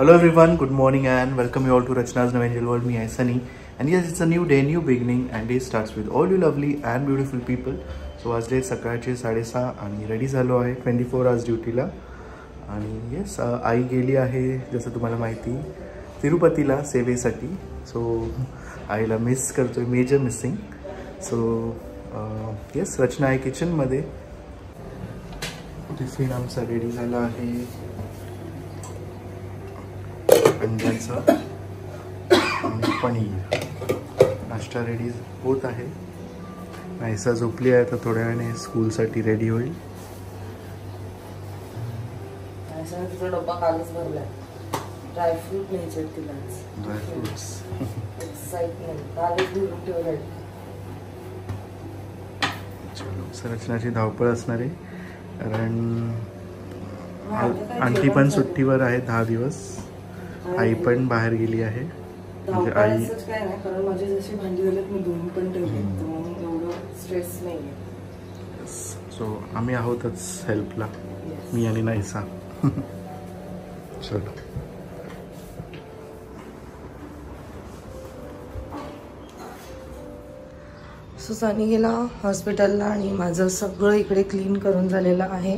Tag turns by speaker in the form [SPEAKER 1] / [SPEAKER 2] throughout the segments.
[SPEAKER 1] Hello everyone, good morning and welcome you all to Rachna's New Angel World. Me I Sunny, and yes, it's a new day, new beginning, and day starts with all you lovely and beautiful people. So आज day सकाळचे 6:30 आणि ready झालो आहे 24 hours ड्युटीला. आणि yes, आई गेली आहे जसं तुम्हाला माहिती तिरुपतीला सेवेसाठी. सो आईला मिस करतोय, मेजर मिसिंग. सो येस, रचना आहे किचनमध्ये. टिफिन आमचा रेडी झाला आहे, अंड्याचा आणि पनीर. नाश्ता रेडी होत आहे. नाहीसा झोपली आहे, तर थोड्या वेळाने स्कूलसाठी रेडी होईल.
[SPEAKER 2] डब्बा कालच भरला. ड्रायफ्रूट न्यायचे तिला.
[SPEAKER 1] ड्रायफ्रुट्स
[SPEAKER 2] एक्साइटमेंट कालच भरून ठेवलंय.
[SPEAKER 1] चलो, संरचनाची धावपळ असणार आहे कारण आंटी पण सुट्टीवर आहे 10 दिवस. आई पण बाहेर गेली आहे. म्हणजे आई
[SPEAKER 2] काय नाही, कारण माझे जशी भांडी झालेत मी दोन पण ठेवले, तर एवढं स्ट्रेस नाहीये.
[SPEAKER 1] सो आम्ही आहोतच हेल्पला, मी आणि नाहीसा. चलो.
[SPEAKER 2] सुसानी गेला हॉस्पिटलला आणि माझं सगळं इकडे क्लीन करून झालेलं आहे.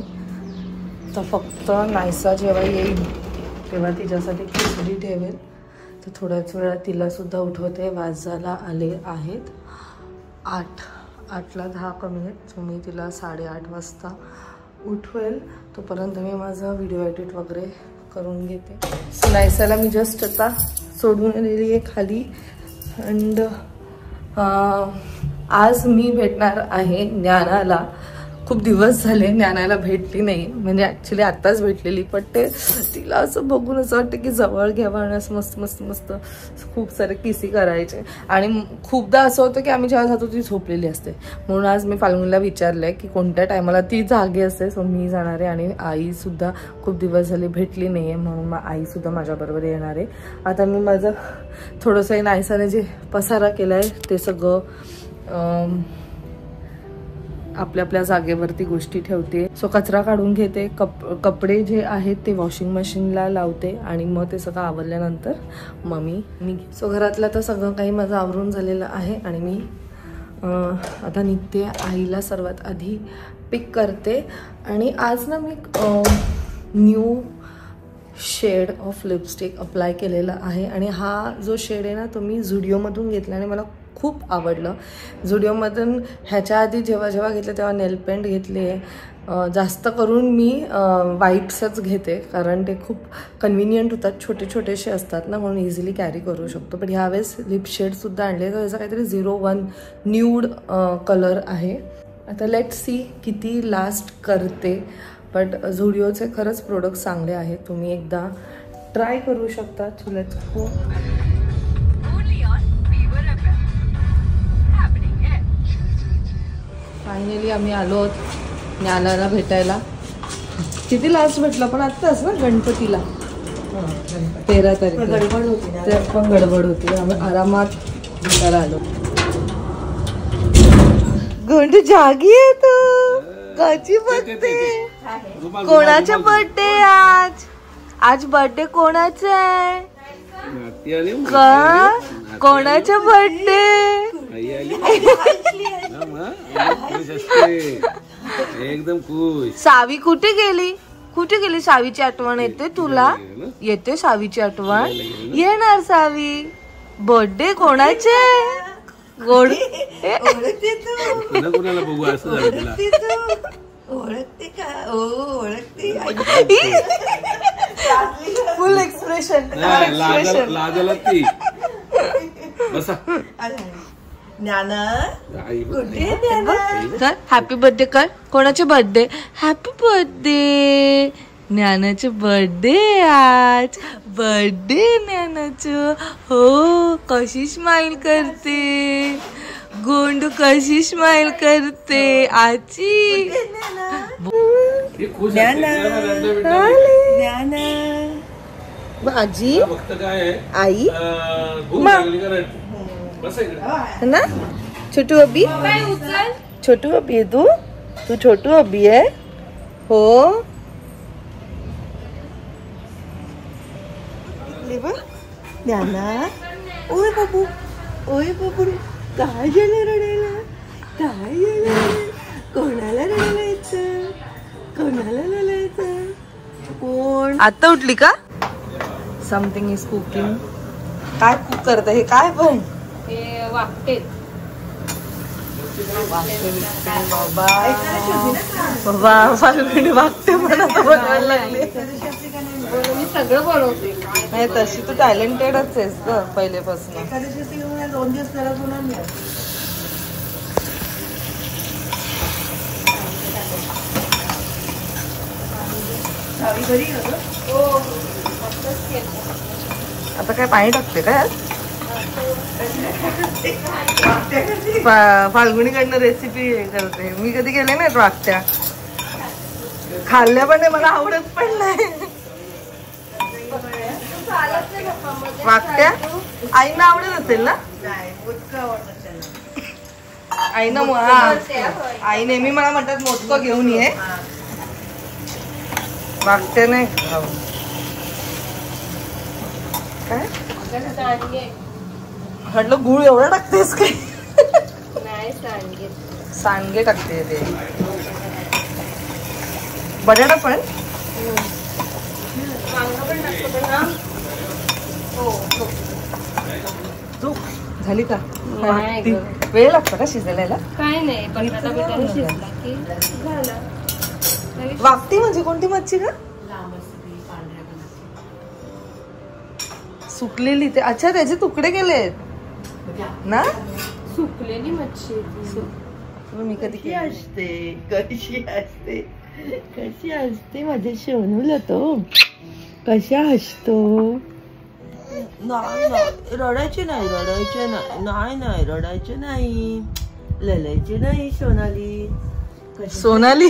[SPEAKER 2] तर फक्त नाहीसा जेव्हा येईल तेव्हा तिच्यासाठी खिचडी ठेवेल. तर थोड्याच वेळात तिलासुद्धा उठवते. वाजायला आले आहेत 8ला 10 कमी आहेत. सो मी तिला 8:30 वाजता उठवेल. तोपर्यंत मी माझा व्हिडिओ एडिट वगैरे करून घेते. सो नाहीसाला मी जस्ट आता सोडून आलेली आहे खाली. अँड आज मी भेटणार आहे ज्ञानाला. खूप दिवस झाले ज्ञानाला भेटली नाही, म्हणजे ॲक्च्युली आत्ताच भेटलेली. पण ते तिला असं बघून असं वाटतं की जवळ घ्यावं आणि असं मस्त मस्त मस्त खूप सारे किसी करायचे. आणि खूपदा असं होतं की आम्ही जेव्हा जातो ती झोपलेली असते. म्हणून आज मी फाल्गुनीला विचारलं आहे की कोणत्या टायमाला ती जागी असते. सो मी जाणार आहे आणि आईसुद्धा खूप दिवस झाले भेटली नाही आहे, म्हणून मग आईसुद्धा माझ्याबरोबर येणार आहे. आता मी माझं थोडंसं नाहीसाने जे पसारा केला आहे ते सगळं आपल्या आपल्या जागेवरती गोष्टी ठेवते. सो कचरा काढून घेते. कपडे जे आहेत ते वॉशिंग मशीनला लावते आणि मग ते सगळं आवरल्यानंतर मग मी सो घरातलं तर सगळं काही माझं आवरून झालेलं आहे. आणि मी आता निघते. आईला सर्वात आधी पिक करते. आणि आज ना मी new shade of lipstick apply केलेला आहे. आणि हा जो शेड आहे ना तो मी झुडिओमधून घेतला आणि मला खूप आवडलं. झुडिओमधून ह्याच्या आधी जेव्हा जेव्हा घेतले तेव्हा नेल पेंट घेतले. जास्त करून मी वाईट्सच घेते कारण ते खूप कन्व्हिनियंट होतात. छोटे छोटेसे असतात ना, म्हणून इझिली कॅरी करू शकतो. पण ह्यावेळेस लिप शेडसुद्धा आणले. तर याचा काहीतरी 01 न्यूड कलर आहे. आता लेट सी किती लास्ट करते. बट झुडिओचे खरंच प्रोडक्ट चांगले आहेत, तुम्ही एकदा ट्राय करू शकता. Let's go. फायनली आम्ही आलो आहोत ज्ञानाला भेटायला. किती लास्ट भेटला पण आत्ताच ना, गणपतीला 13 तारीख. गडबड होती, ते पण गडबड होती. आम्ही आरामात भेटायला आलो. गोंडू जागी आहे तू, कशी बघते. कोणाचा बर्थडे आज? आज बर्थडे कोणाचा आहे का? कोणाचा बर्थडे?
[SPEAKER 3] एकदम खुश.
[SPEAKER 2] सावी कुठे गेली? कुठे गेली? सावीची आठवण येते तुला? येते सावीची आठवण? येणार सावी. बर्थडे कोणाचे? गोड
[SPEAKER 3] कोणाला बघू असं झालं तुला.
[SPEAKER 2] ओळखते का? ओळखते. फुल एक्सप्रेशन.
[SPEAKER 3] लाजला ती. बसा.
[SPEAKER 2] हॅपी बर्थडे कर. कोणाचे बर्थडे? Happy birthday. ज्ञानाचे बर्थडे आज. बर्थडे ज्ञानाचं. हो, कशी स्माइल करते गोंडू, कशी स्माइल करते आजी. आजी, आई, ना छोटू अभी. छोटू अभी है तू छोटू अभी है हो. ते बघ ज्ञाना. ओय बाबू, ओय बाबू, काय झालं रडायला? काय झालं? कोणाला रडायला येतं? कोणाला रडायचं? कोण? आता उठली का? Something is cooking. काय कुक करत हे? काय पण
[SPEAKER 4] हे वाटते
[SPEAKER 2] बाबा बाबा फाल्गुनी वागते मला बनवायला लागले.
[SPEAKER 4] मी सगळं बनवते.
[SPEAKER 2] नाही तशी तू टॅलेंटेडच आहेस ग पहिलेपासून.
[SPEAKER 5] 2 दिवस घरात होणार नाही.
[SPEAKER 2] आता काय पाणी टाकते काय? फाल्गुनीकडनं रेसिपी करते. मी कधी केले नाही वागत्या. खाल्ल्या पण नाही, मला आवडत पण नाही वागत्या. आईना आवडत असेल ना? आईना आई नेहमी मला म्हणतात मोदकं घेऊन ये. वागत्या नाही काय म्हटलं. गुळ एवढा टाकतेस काय?
[SPEAKER 4] नाही सांगे
[SPEAKER 2] सांडगे टाकते ते. बटाटा पण तू झाली का? वेळ लागतो का शिजायला?
[SPEAKER 4] काय नाही बटाटा बिटाटा शिजला की झाला.
[SPEAKER 2] वागती म्हणजे कोणती मच्छी का? सुकलेली ते. अच्छा त्याचे तुकडे केलेत ना?
[SPEAKER 4] सुकलेली मच्छी.
[SPEAKER 2] मी कधी
[SPEAKER 5] असते कशी असते कशी असते माझ्या सोनूला तो कशा हसतो. नाही रडायचे नाही रडायचे नाही नाही नाही रडायचे नाही ललायचे नाही. सोनाली
[SPEAKER 2] सोनाली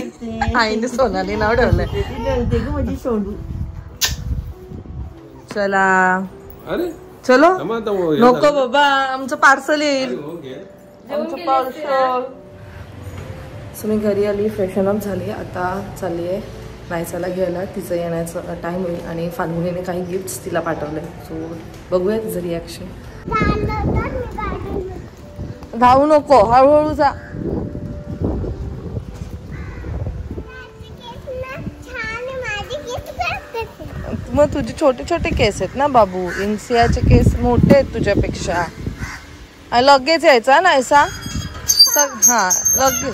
[SPEAKER 2] आईने सोनाली नाव ठेवलंय.
[SPEAKER 5] ललते ग माझी सोनू.
[SPEAKER 2] चला
[SPEAKER 3] अरे
[SPEAKER 2] चलो.
[SPEAKER 3] थांबा आता हे
[SPEAKER 2] नको
[SPEAKER 3] झालं.
[SPEAKER 2] बाबा आमचं पार्सल येईल.
[SPEAKER 3] हो, घे.
[SPEAKER 2] आमचं पार्सल. सो मी घरी आली, फ्रेशन अप झाली. आता चालली आहे नायसाला घ्यायला. तिचं येण्याचा टाइम होईल आणि फाल्गुनीने काही गिफ्ट्स तिला पाठवले. सो बघूया तिचं रिॲक्शन. धावू नको, हळूहळू जा. मग तुझे छोटे छोटे केस आहेत ना बाबू. इंसियाचे केस मोठे आहेत तुझ्यापेक्षा. लगेच यायचा ना ऐसा. हा लगेच.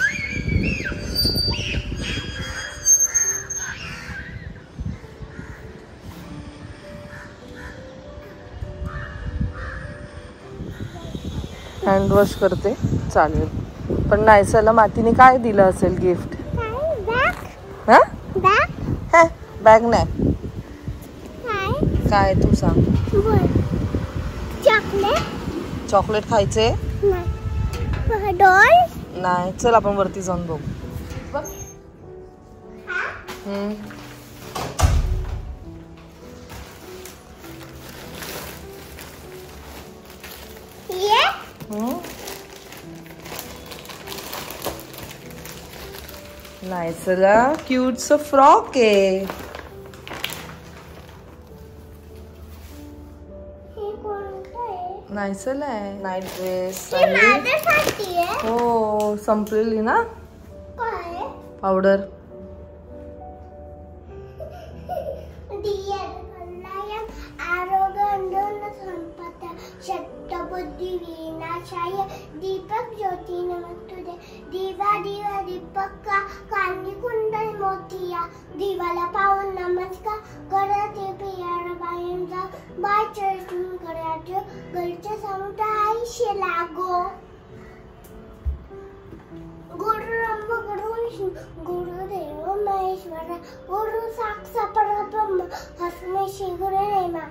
[SPEAKER 2] हँडवॉश करते चालेल. पण नायसाला मातीने काय दिलं असेल गिफ्ट? हा बॅग नाही. काय तू सांग. चॉकलेट खायचे नाही. चल आपण वरती जाऊन बघू. नाही चला क्यूटचं फ्रॉक आहे. नाही चला आहे नाईट ड्रेस. हो संपलेली ना पावडर.
[SPEAKER 6] दीपक ज्योती नमस्तुते. दिवा दिवा दीपका कांदी कुंडल मोतिया. दिवाला पाहून नमस्कार करते पियारा बायांचा. बाय चर्चून करायचं घरच्या समुद्र आईशे लागो. गुरुरंभ गुरु गुरुदेव महेश्वर गुरु साक्षात परब्रह्म हसमे श्री गुरु नेमा.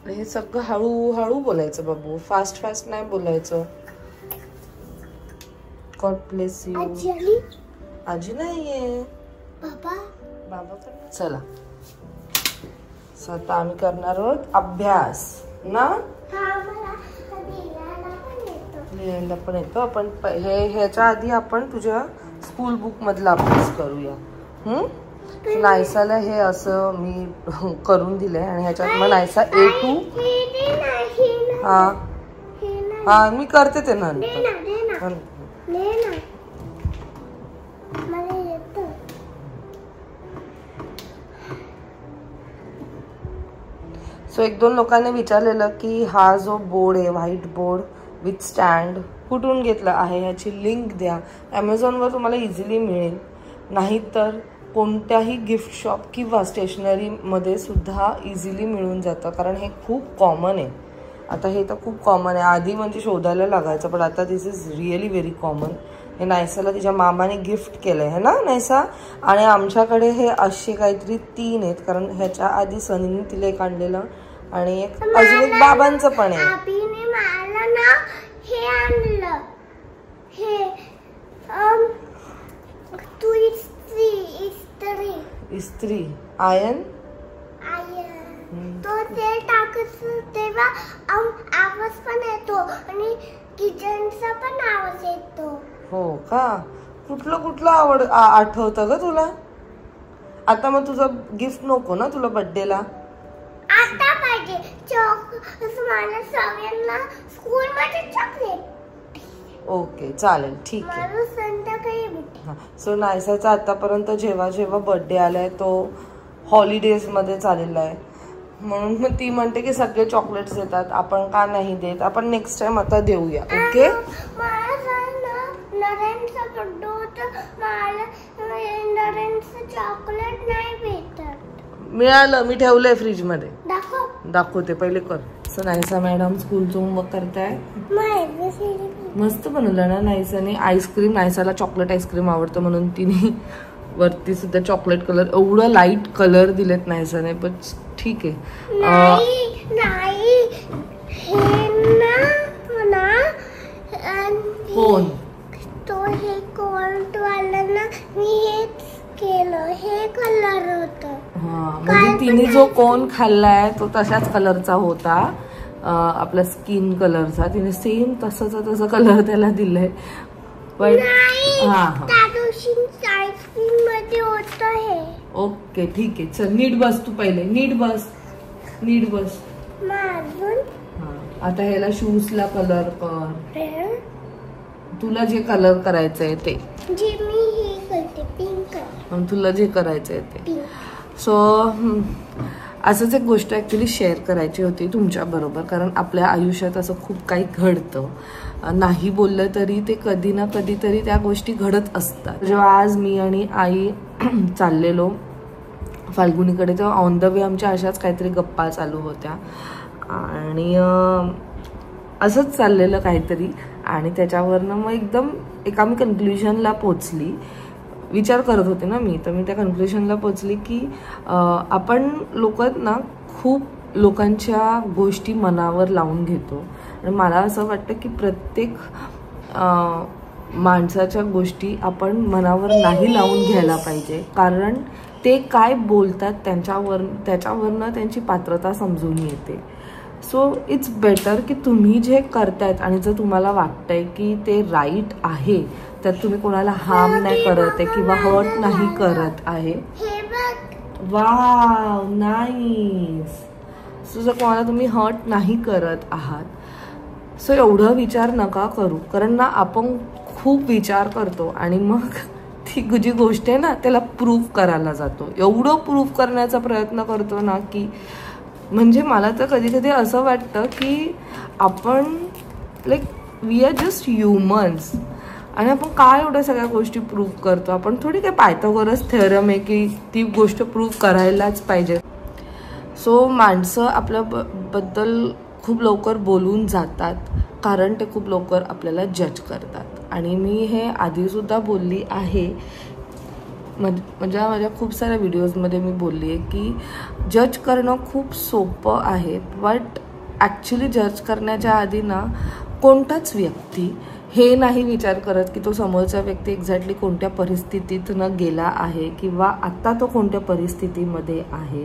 [SPEAKER 2] हे सगळं हळूहळू बोलायचं बाबू. फास्ट फास्ट नाही बोलायचं. God bless you. आजी नाहीये
[SPEAKER 6] बाबा.
[SPEAKER 2] बाबा पण. चला आता आम्ही करणार आहोत अभ्यास ना. लिहायला पण येतो. आपण ह्याच्या आधी आपण तुझ्या स्कूल बुक मधला अभ्यास करूया. नायसाला हे असं मी करून दिलंय आणि ह्याच्यात मग नायसा A2 हा मी करते ते नंतर. सो 1-2 लोकांनी विचारलेलं की हा जो बोर्ड आहे व्हाईट बोर्ड विथ स्टँड कुठून घेतला आहे ह्याची लिंक द्या. ॲमेझॉनवर तुम्हाला इझिली मिळेल, नाहीतर कोणत्याही गिफ्ट शॉप किंवा स्टेशनरीमध्ये सुद्धा इझिली मिळून जातं, कारण हे खूप कॉमन आहे. आता हे तर खूप कॉमन आहे, आधी म्हणजे शोधायला लागायचं, पण आता दिस इज रिअली व्हेरी कॉमन. हे नायसाला तिच्या मामाने गिफ्ट केलं आहे ना नायसा. आणि आमच्याकडे हे असे काहीतरी 3 आहेत, कारण ह्याच्या आधी सनीने तिला एक आणलेलं आणि एक अजून एक बाबांचं पण आहे.
[SPEAKER 6] हे आणलं हे तू
[SPEAKER 2] इस्त्री आयन
[SPEAKER 6] तो ते टाकत तेव्हा आवाज पण येतो आणि किचनचा पण आवाज येतो.
[SPEAKER 2] हो का? कुठलं आठवतं ग तुला? आता मग तुझं गिफ्ट नको ना तुला बर्थडेला?
[SPEAKER 6] आता पाहिजे मला सगळ्यांना स्कूलमध्ये चॉकलेट.
[SPEAKER 2] ओके चालेल ठीक आहे.
[SPEAKER 6] मला संध्याकाळी भेटेल.
[SPEAKER 2] सो नायसाचा आतापर्यंत जेव्हा जेव्हा बर्थडे आलाय तो हॉलिडेजमध्ये चाललेला आहे, म्हणून मग ती म्हणते की सगळे चॉकलेट्स देतात, आपण का नाही देत, आपण नेक्स्ट टाइम आता देऊया. ओके
[SPEAKER 6] चॉकलेट नाही भेटत.
[SPEAKER 2] मिळालं, मी ठेवलंय फ्रीज मध्ये, दाखवते पहिले कर. सो नायसा मॅडम स्कूलचं होमवर्क करताय. मस्त बनवलं ना नायसाने. आईस्क्रीम, नायसाला चॉकलेट आईस्क्रीम आवडतं म्हणून तिने वरती सुद्धा चॉकलेट कलर, एवढं लाईट कलर दिलेत नायसाने, पण ठीक आहे. कोण
[SPEAKER 6] तो हे कोल्ड वाला ना मी हेच केलं, हे कलर होतं.
[SPEAKER 2] हा म्हणजे तिने जो कोन खाल्लाय तो तशाच कलरचा होता, आपला स्किन कलरचा. तिने सेम तसं कलर त्याला दिलाय. पण हा
[SPEAKER 6] आईस्क्रीम मध्ये होतं हे.
[SPEAKER 2] ओके ठीक आहे, चल नीट बस, तू पहिले नीट बस. आता ह्याला शूजला कलर कर, तुला जे कलर करायचंय ते. तुला जे करायचंय ते. सो असंच एक गोष्ट ॲक्च्युली शेअर करायची होती तुमच्याबरोबर, कारण आपल्या आयुष्यात असं खूप काही घडतं. नाही बोललं तरी ते कधी ना कधीतरी त्या गोष्टी घडत असतात. जेव्हा आज मी आणि आई चाललेलो फाल्गुनीकडे, तेव्हा ऑन द वे आमच्या अशाच काहीतरी गप्पा चालू होत्या आणि असंच चाललेलं काहीतरी, आणि त्याच्यावरनं मग एकदम आम्ही कन्क्ल्युजनला पोचली. विचार करत होते ना मी, तर मी त्या कन्क्ल्युजनला पोचली की आपण लोक ना खूप लोकांच्या गोष्टी मनावर लावून घेतो. आणि मला असं वाटतं की प्रत्येक माणसाच्या गोष्टी आपण मनावर नाही लावून घ्यायला पाहिजे, कारण ते काय बोलतात त्याच्यावरनं त्यांची पात्रता समजून येते. सो इट्स बेटर की तुम्ही जे करतायत आणि जर तुम्हाला वाटतंय की ते राईट आहे, त्यात तुम्ही कोणाला हार्म नाही करत आहे किंवा हर्ट नाही करत आहे. Wow nice. सो जर कोणाला तुम्ही हर्ट नाही करत आहात, सो एवढं विचार नका करू, कारण ना आपण खूप विचार करतो आणि मग ती जी गोष्ट आहे ना त्याला प्रूफ करायला जातो. एवढं प्रूफ करण्याचा प्रयत्न करतो ना की म्हणजे मला तर कधी कधी असं वाटतं की आपण like we are just humans, आणि आपण काय एवढ्या सगळ्या गोष्टी प्रूव्ह करतो. आपण थोडी काय पायथागोरस थेरम आहे की ती गोष्ट प्रूव्ह करायलाच पाहिजे. सो माणसं आपल्याबद्दल खूप लवकर बोलून जातात, कारण ते खूप लवकर आपल्याला जज करतात. आणि मी हे आधीसुद्धा बोलली आहे, म्हणजे माझ्या खूप साऱ्या व्हिडिओजमध्ये मी बोलली आहे की जज करणं खूप सोपं आहे, बट ॲक्च्युली जज करण्याच्या आधी ना कोणताच व्यक्ती हे नाही विचार करत की तो समोरचा व्यक्ती एक्झॅक्टली कोणत्या परिस्थितीतनं गेला आहे किंवा आत्ता तो कोणत्या परिस्थितीमध्ये आहे.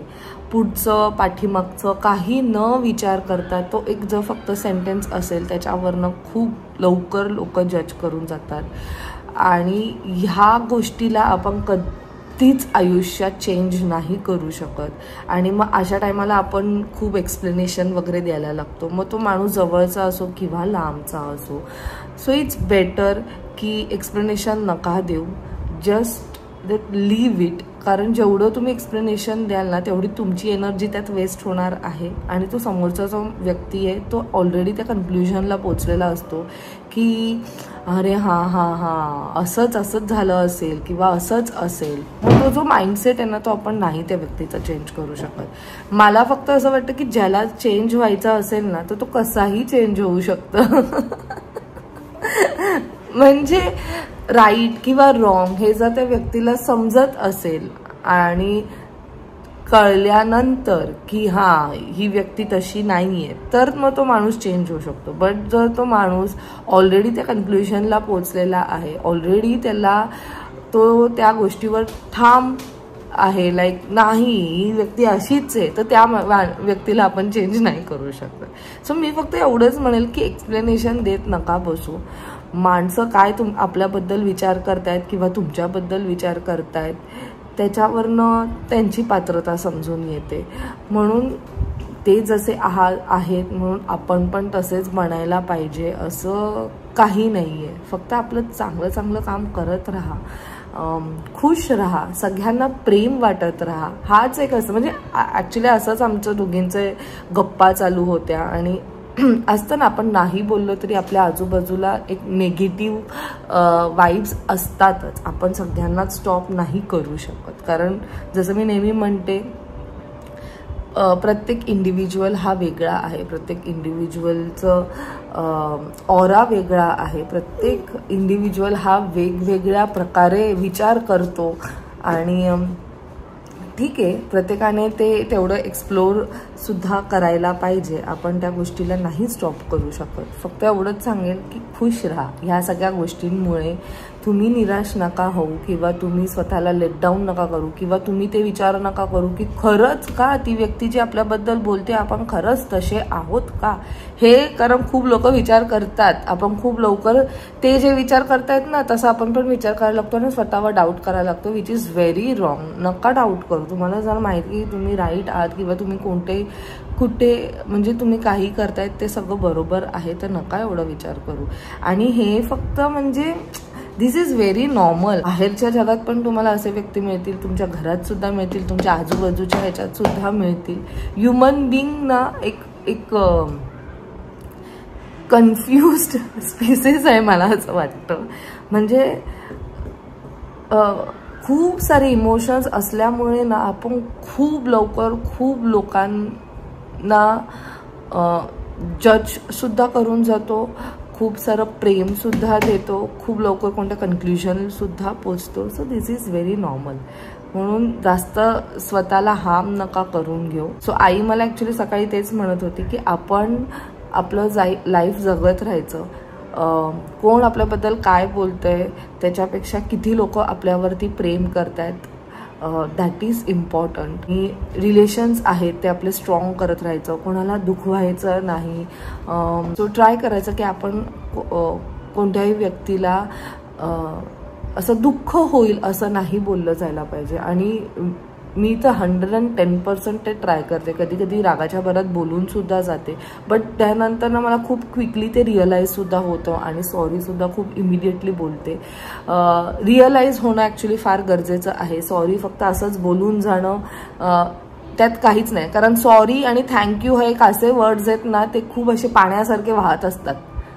[SPEAKER 2] पुढचं पाठीमागचं काही न विचार करता तो एक जर फक्त सेंटेन्स असेल त्याच्यावरनं खूप लवकर लोक जज करून जातात. आणि ह्या गोष्टीला आपण व्यक्तीच आयुष्यात चेंज नाही करू शकत आणि मग अशा टायमाला आपण खूप एक्सप्लेनेशन वगैरे द्यायला लागतो. मग तो माणूस जवळचा असो किंवा लांबचा असो. सो इट्स बेटर की एक्सप्लेनेशन नका देऊ, जस्ट लीव इट. कारण जेवढं तुम्ही एक्सप्लेनेशन द्याल ना तेवढी तुमची एनर्जी त्यात वेस्ट होणार आहे आणि तो समोरचा जो व्यक्ती आहे तो ऑलरेडी त्या कन्क्ल्युजनला पोचलेला असतो की अरे हां असंच झालं असेल किंवा असंच असेल. मग तो जो माइंडसेट आहे ना तो आपण नाही त्या व्यक्तीचा चेंज करू शकत. मला फक्त असं वाटतं की ज्याला चेंज व्हायचा असेल ना तर तो कसाही चेंज होऊ शकतं. म्हणजे राईट किंवा रॉंग हे जर त्या व्यक्तीला समजत असेल आणि कळल्यानंतर की हां ही व्यक्ती तशी नाही आहे तर मग तो माणूस चेंज होऊ शकतो. बट जर तो माणूस ऑलरेडी त्या कन्क्ल्युजनला पोचलेला आहे, ऑलरेडी त्याला तो त्या गोष्टीवर ठाम आहे, लाईक नाही ही व्यक्ती अशीच आहे, तर त्या व्यक्तीला आपण चेंज नाही करू शकत. सो मी फक्त एवढंच म्हणेल की एक्सप्लेनेशन देत नका बसू. माणसं काय आपल्याबद्दल विचार करतायत किंवा तुमच्याबद्दल विचार करतायत त्याच्यावरनं त्यांची पात्रता समजून येते. म्हणून ते जसे आहेत म्हणून आपण पण तसेच बनायला पाहिजे असं काही नाही आहे. फक्त आपलं चांगलं काम करत राहा, खुश राहा, सगळ्यांना प्रेम वाटत राहा. हाच एक असं म्हणजे ॲक्च्युली असंच आमचं दोघींचे गप्पा चालू होत्या आणि असतं ना आपण नाही बोललो तरी आपल्या आजूबाजूला एक नेगेटिव्ह वाईब्स असतातच. आपण सगळ्यांनाच स्टॉप नाही करू शकत कारण जसं मी नेहमी म्हणते प्रत्येक इंडिव्हिज्युअल हा वेगळा आहे, प्रत्येक इंडिव्हिज्युअलचं ऑरा वेगळा आहे, प्रत्येक इंडिव्हिज्युअल हा वेगवेगळ्या प्रकारे विचार करतो आणि ठीक आहे प्रत्येकाने ते तेवढं एक्सप्लोर सुद्धा करायला पाहिजे. आपण त्या गोष्टीला नाही स्टॉप करू शकत. फक्त एवढंच सांगेल की खुश राहा. ह्या सगळ्या गोष्टींमुळे तुम्ही निराश नका होऊ किंवा तुम्ही स्वतःला लेटडाऊन नका करू किंवा तुम्ही ते विचार नका करू की खरंच का ती व्यक्ती जी आपल्याबद्दल बोलते आपण खरंच तसे आहोत का हे. कारण खूप लोक विचार करतात, आपण खूप लवकर ते जे विचार करतायत ना तसं आपण पण विचार करायला लागतो आणि स्वतःवर डाऊट करायला लागतो, विच इज व्हेरी रॉंग. नका डाऊट करू. तुम्हाला जर माहिती की तुम्ही राईट आहात किंवा तुम्ही कुठे म्हणजे तुम्ही काही करतायत ते सगळं बरोबर आहे तर नका एवढा विचार करू. आणि हे फक्त म्हणजे दिस इज व्हेरी नॉर्मल. बाहेरच्या जगात पण तुम्हाला असे व्यक्ती मिळतील, तुमच्या घरात सुद्धा मिळतील, तुमच्या आजूबाजूच्या ह्याच्यात सुद्धा मिळतील. ह्युमन बिंग ना एक कन्फ्युज्ड स्पीसीज आहे मला असं वाटतं. म्हणजे खूप सारे इमोशन्स असल्यामुळे ना आपण खूप लवकर खूप लोकांना जज सुद्धा करून जातो, खूप सारं प्रेम सुद्धा देतो, खूप लवकर कोणत्या कन्क्ल्युजन सुद्धा पोचतो. So this is very normal. म्हणून जास्त स्वतःला हार्म नका करून घेऊ. सो आई मला ॲक्च्युली सकाळी तेच म्हणत होती की आपण आपलं लाईफ जगत राहायचं. कोण आपल्याबद्दल काय बोलतंय त्याच्यापेक्षा किती लोक आपल्यावरती प्रेम करतायत दॅट इज इम्पॉर्टंट. रिलेशन्स आहेत ते आपले स्ट्रॉंग करत राहायचं, कोणाला दुखवायचं नाही. सो ट्राय करायचं की आपण कोणत्याही व्यक्तीला असं दुःख होईल असं नाही बोललं जायला पाहिजे. आणि मी तर 110% ते ट्राय करते. कधी कधी रागाच्या भरात बोलून सुद्धा जाते, बट त्यानंतर ना मला खूप क्विकली ते रिअलाईज सुद्धा होतं आणि सॉरी सुद्धा खूप इमिडिएटली बोलते. रिअलाईज होणं ॲक्च्युली फार गरजेचं आहे. सॉरी फक्त असंच बोलून जाणं त्यात काहीच नाही. कारण सॉरी आणि थँक्यू हे एक असे वर्ड्स आहेत ना ते खूप असे पाण्यासारखे वाहत असतात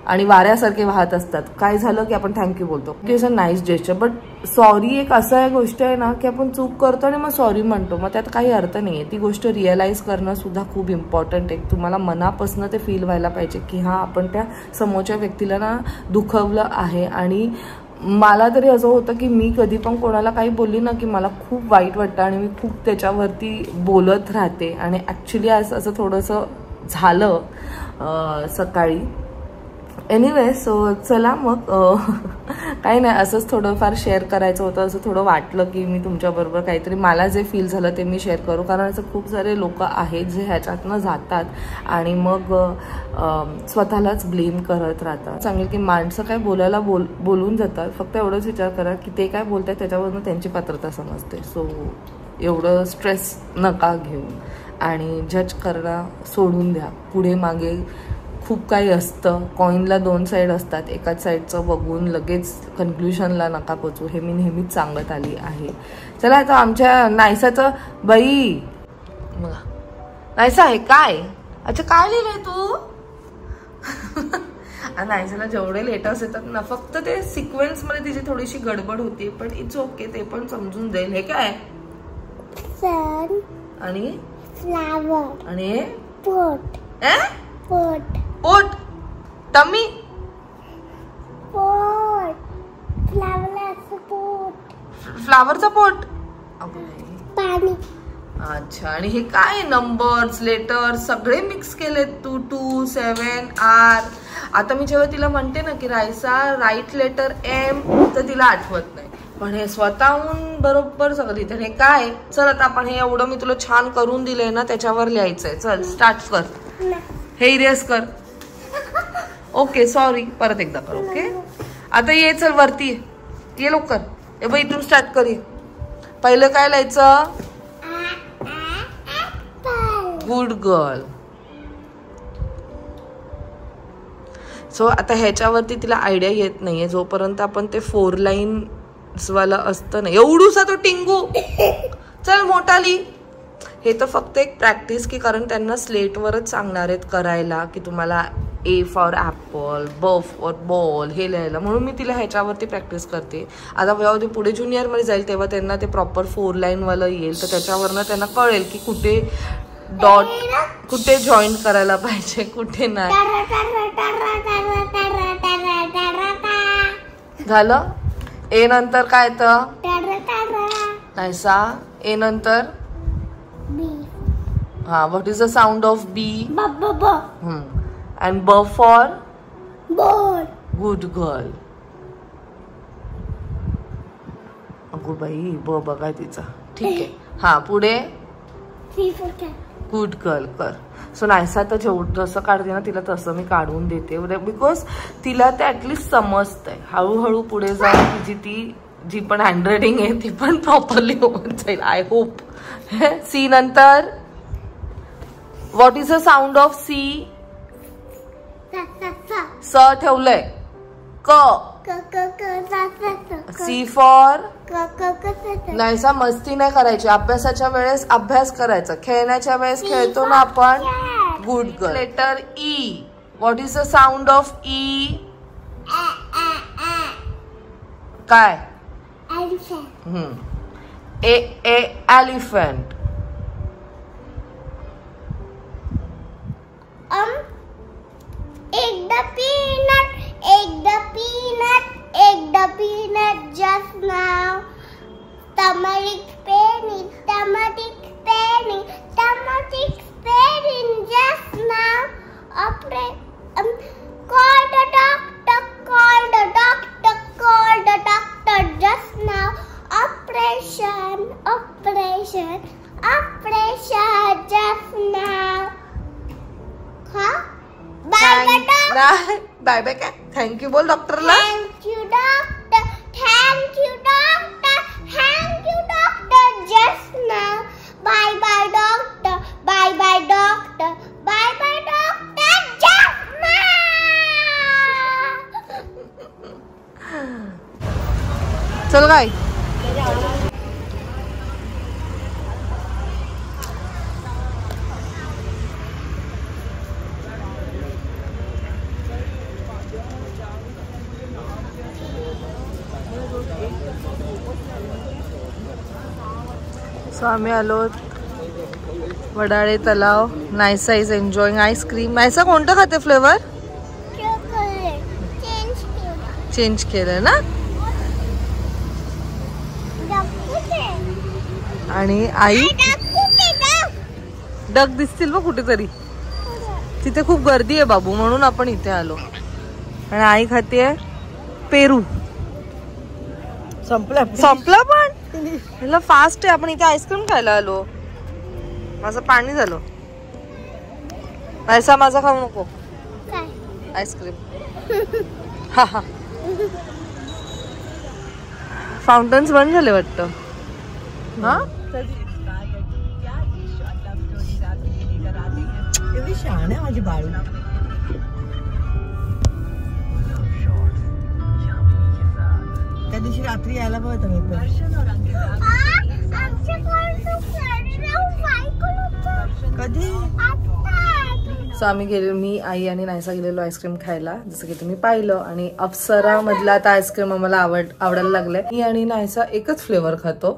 [SPEAKER 2] आणि वाऱ्यासारखे वाहत असतात. काय झालं की आपण थँक्यू बोलतो, it is a nice gesture. But sorry एक असं गोष्ट आहे ना की आपण चूक करतो आणि मग सॉरी म्हणतो, मग त्यात काही अर्थ नाही आहे. ती गोष्ट रिअलाईज करणं सुद्धा खूप इम्पॉर्टंट आहे. तुम्हाला मनापासून ते फील व्हायला पाहिजे की हां आपण त्या समोरच्या व्यक्तीला ना दुखवलं आहे. आणि मला तरी असं होतं की मी कधी पण कोणाला काही बोलली ना की मला खूप वाईट वाटतं आणि मी खूप त्याच्यावरती बोलत राहते. आणि ॲक्च्युली असं थोडंसं झालं सकाळी एनिवे सो चला मग काही नाही, असंच थोडंफार शेअर करायचं होतं. असं थोडं वाटलं की मी तुमच्याबरोबर काहीतरी मला जे फील झालं ते मी शेअर करू, कारण असं खूप सारे लोक आहेत जे ह्याच्यातनं जातात आणि मग स्वतःलाच ब्लेम करत राहतात. सांगेल की माणसं काय बोलायला बोलून जातात, फक्त एवढंच विचार करा की ते काय बोलतात त्याच्यावरून त्यांची पात्रता समजते. सो एवढं स्ट्रेस नका घेऊ आणि जज करणं सोडून द्या. पुढे मागे खूप काही असतं, कॉईनला 2 साईड असतात, एकाच साईडचं बघून लगेच कन्क्ल्युजनला नका पोचू, हे मी नेहमीच सांगत आली आहे. चला आता आमच्या नायसाचं बाई बघा, नायसा आहे काय, अच्छा काय लिहिलंय तू? नायसाला जेवढे लेटर्स येतात ना, फक्त ते सिक्वेन्स मध्ये तिची थोडीशी गडबड होती, पण इट्स ओके, ते पण समजून जाईल. हे काय
[SPEAKER 6] सन
[SPEAKER 2] आणि
[SPEAKER 6] फ्लावर
[SPEAKER 2] आणि
[SPEAKER 6] पोट पोट
[SPEAKER 2] पोट टमी
[SPEAKER 6] पोट फ्लावरचं पोट
[SPEAKER 2] फ्लावरचं पोट
[SPEAKER 6] पाणी.
[SPEAKER 2] अच्छा, आणि हे काय नंबर्स लेटर्स सगळे मिक्स केलेत तू. 2 7 R. आता मी जेव्हा तिला म्हणते ना की रायसा राईट लेटर M, तर तिला आठवत नाही, पण हे स्वतःहून बरोबर सगळं लिहिते. हे काय, चल आता आपण हे एवढं मी तुला छान करून दिलंय ना, त्याच्यावर लिहायचंय. चल स्टार्ट कर, हे इरेज कर. ओके सॉरी, परत एकदा कर. ओके आता ये, चल वरती ये लवकर. हे बघ इथून स्टार्ट कर. पहिलं काय लिहायचं? Good girl. सो आता ह्याच्यावरती तिला आयडिया येत नाहीये, जोपर्यंत आपण ते 4 लाईन्स वाला असतं ना, एवढूसा तो टिंगू. चल मोठा लिही. हे तर फक्त एक प्रॅक्टिस की, कारण त्यांना स्लेटवरच सांगणार आहेत करायला की तुम्हाला A for Apple, B for ball हे लिहायला, म्हणून मी तिला ह्याच्यावरती प्रॅक्टिस करते. आता जेव्हा ते पुढे ज्युनियरमध्ये जाईल तेव्हा त्यांना ते प्रॉपर 4 लाईनवालं येईल, तर त्याच्यावरनं त्यांना कळेल की कुठे डॉट कुठे जॉईन करायला पाहिजे, कुठे नाही. झालं. ए नंतर काय येतं? नायसा ए नंतर हा, what is the sound of B? And ब फॉर
[SPEAKER 6] बॉल.
[SPEAKER 2] Good girl. अगो बाई, ब बघाय तिचा. ठीक आहे, हा पुढे गुड गर्ल कर. सो नायसा तर जेवढं जसं काढते ना तिला तसं मी काढून देते, बिकॉज तिला ते ऍटलिस्ट समजतंय. हळूहळू पुढे जाऊन तिची जी पण हँडरायटिंग आहे ती पण प्रॉपरली होऊन जाईल, आय होप. सी नंतर what is the sound of C? स ठेवलंय. क. सी फॉर नाहीसा मस्ती नाही करायची, अभ्यासाच्या वेळेस अभ्यास करायचा, खेळण्याच्या वेळेस खेळतो ना आपण. Good girl. Letter E. What is the sound of E? काय? E elephant.
[SPEAKER 6] Egg the peanut just now. Turmeric penny just now. Call the doctor just now. Operation just now. Huh? Bye
[SPEAKER 2] bye काय? Thank you बोल डॉक्टरला.
[SPEAKER 6] Thank you doctor just now. Bye doctor just now.
[SPEAKER 2] चल काय so आम्ही आलो वडाळे तलाव. Naysa is enjoying ice cream. Naysa कोणतं खाते फ्लेवर? चेंज केलं ना. आणि आई डक दिसतील बघ कुठेतरी. तिथे खूप गर्दी आहे बाबू, म्हणून आपण इथे आलो. आणि आई खाते पेरू. संपला पण फास्ट आहे. आपण इथे आईस्क्रीम खायला आलो. माझं पाणी झालं. ऐसा माझा खाऊ नको आईस्क्रीम. हा हा फाउंटन्स बंद झाले वाटतं. हा
[SPEAKER 5] एवढी शहाण आहे माझी बाळू. त्या दिवशी रात्री यायला पाहिजे मी कधी.
[SPEAKER 2] सो आम्ही गेलो, मी आई आणि नायसा गेलेलो आईस्क्रीम खायला, जसं की तुम्ही पाहिलं. आणि अप्सरा मधला आता आईस्क्रीम आम्हाला आवडायला लागलाय. मी आणि नायसा एकच फ्लेवर खातो,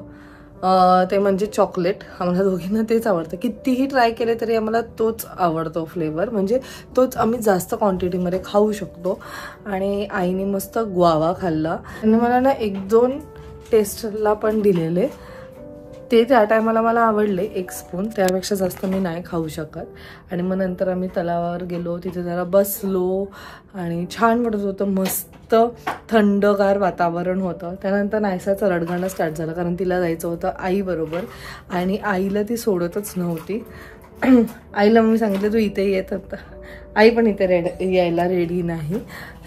[SPEAKER 2] ते म्हणजे चॉकलेट. आम्हाला दोघींना तेच आवडतं. कितीही ट्राय केले तरी आम्हाला तोच आवडतो फ्लेवर, म्हणजे तोच आम्ही जास्त क्वांटिटीमध्ये खाऊ शकतो. आणि आईने मस्त ग्वावा खाल्ला आणि मला ना 1-2 टेस्टला पण दिलेले. ते त्या टायमाला मला आवडले 1 स्पून, त्यापेक्षा जास्त मी नाही खाऊ शकत. आणि मग नंतर आम्ही तलावावर गेलो, तिथे जरा बसलो आणि छान वाटत होतं. मस्त थंडगार वातावरण होतं. त्यानंतर नायसाचं रडगाणं स्टार्ट झालं, कारण तिला जायचं होतं आईबरोबर आणि आईला ती सोडतच नव्हती. आईला मी सांगितलं तू इथे येत होता, आई पण इथे यायला रेडी नाही.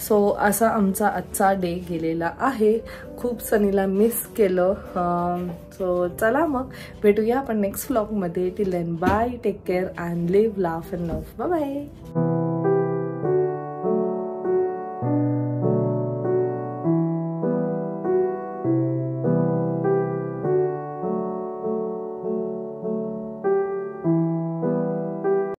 [SPEAKER 2] सो असा आमचा आजचा डे गेलेला आहे. खूप सनीला मिस केलं. सो चला मग भेटूया आपण नेक्स्ट व्लॉगमध्ये. Till then bye, take care and live, laugh and love. Bye bye.